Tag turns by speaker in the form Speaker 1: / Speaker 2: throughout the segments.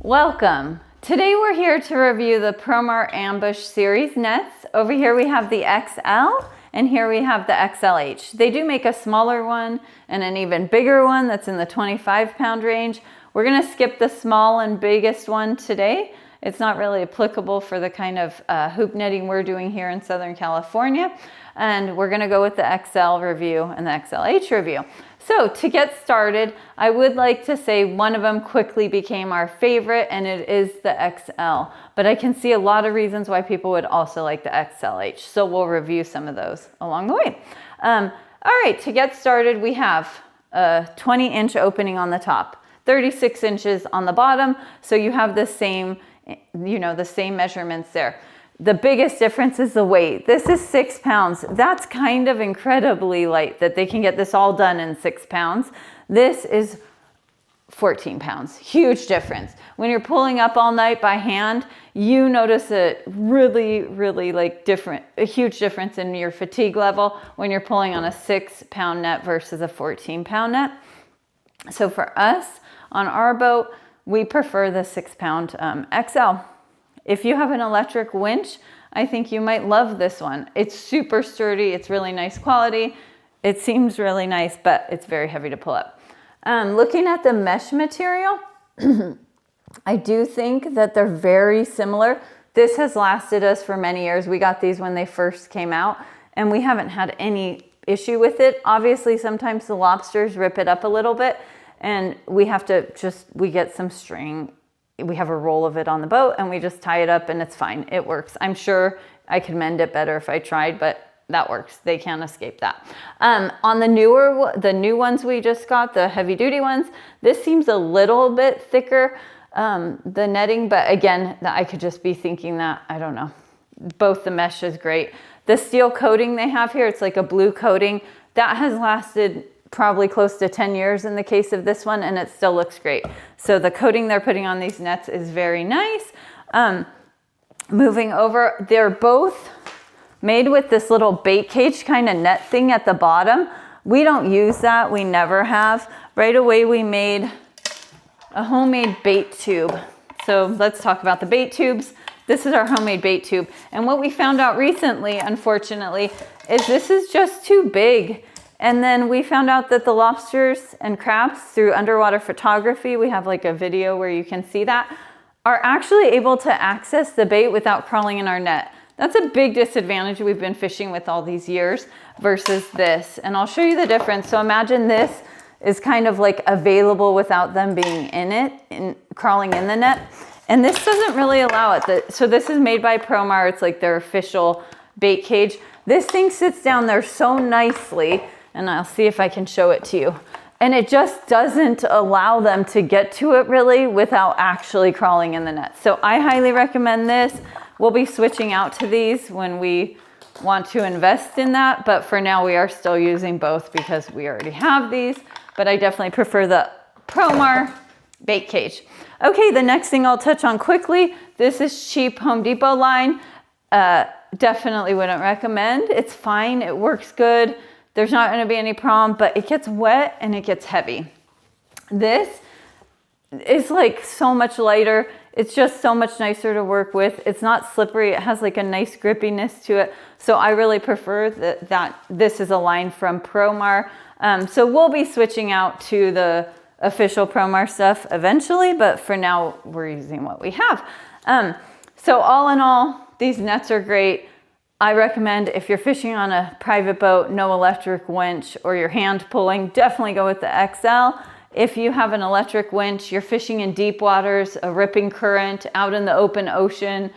Speaker 1: Welcome. Today we're here to review the Promar Ambush series nets. Over here we have the XL and here we have the XLH. They do make a smaller one and an even bigger one that's in the 25-pound range. We're going to skip the small and biggest one today. It's not really applicable for the kind of hoop netting we're doing here in Southern California. And we're going to go with the XL review and the XLH review. So to get started, I would like to say one of them quickly became our favorite, and it is the XL. But I can see a lot of reasons why people would also like the XLH. So we'll review some of those along the way. All right, to get started, we have a 20-inch opening on the top, 36 inches on the bottom. So you have the same, the same measurements there. The biggest difference is the weight. This is 6 pounds. That's kind of incredibly light that they can get this all done in 6 pounds. This is 14 pounds. Huge difference. When you're pulling up all night by hand, you notice a really a huge difference in your fatigue level when you're pulling on a 6-pound net versus a 14-pound net. So for us on our boat, we prefer the 6-pound XL. If you have an electric winch, I think you might love this one. It's super sturdy. It's really nice quality. It seems really nice, but it's very heavy to pull up. Looking at the mesh material, I do think that they're very similar. This has lasted us for many years. We got these when they first came out, and we haven't had any issue with it. Obviously, sometimes the lobsters rip it up a little bit, and we have to we get some string. We have a roll of it on the boat and we just tie it up and it's fine. It works. I'm sure I could mend it better if I tried, but that works. They can't escape that. On the new ones we just got, the heavy duty ones, this seems a little bit thicker, the netting, but again, I could just be thinking that, I don't know. Both the mesh is great. The steel coating they have here, it's like a blue coating that has lasted probably close to 10 years in the case of this one, and it still looks great. So the coating they're putting on these nets is very nice. Moving over, they're both made with this little bait cage kind of net thing at the bottom. We don't use that, we never have. Right away we made a homemade bait tube. So let's talk about the bait tubes. This is our homemade bait tube. And what we found out recently, unfortunately, is this is just too big. And then we found out that the lobsters and crabs, through underwater photography, we have like a video where you can see that, are actually able to access the bait without crawling in our net. That's a big disadvantage we've been fishing with all these years versus this. And I'll show you the difference. So imagine this is kind of like available without them being in it, crawling in the net. And this doesn't really allow it. So this is made by Promar. It's like their official bait cage. This thing sits down there so nicely, and I'll see if I can show it to you. And it just doesn't allow them to get to it really without actually crawling in the net. So I highly recommend this. We'll be switching out to these when we want to invest in that. But for now, we are still using both because we already have these. But I definitely prefer the Promar bait cage. Okay, the next thing I'll touch on quickly. This is cheap Home Depot line. Definitely wouldn't recommend. It's fine, it works good. There's not going to be any problem, but it gets wet and it gets heavy. This is like so much lighter. It's just so much nicer to work with. It's not slippery. It has like a nice grippiness to it. So I really prefer that this is a line from Promar. So we'll be switching out to the official Promar stuff eventually, but for now we're using what we have. So all in all, these nets are great. I recommend if you're fishing on a private boat, no electric winch, or you're hand pulling, definitely go with the XL. If you have an electric winch, you're fishing in deep waters, a ripping current, out in the open ocean,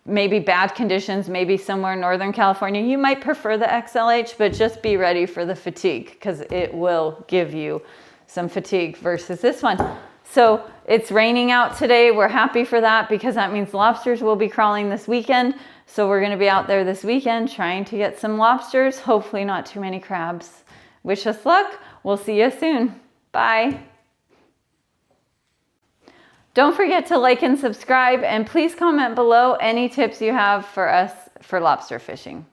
Speaker 1: maybe bad conditions, maybe somewhere in Northern California, you might prefer the XLH, but just be ready for the fatigue because it will give you some fatigue versus this one. So it's raining out today. We're happy for that because that means lobsters will be crawling this weekend. So we're going to be out there this weekend trying to get some lobsters, hopefully not too many crabs. Wish us luck. We'll see you soon. Bye. Don't forget to like and subscribe, and please comment below any tips you have for us for lobster fishing.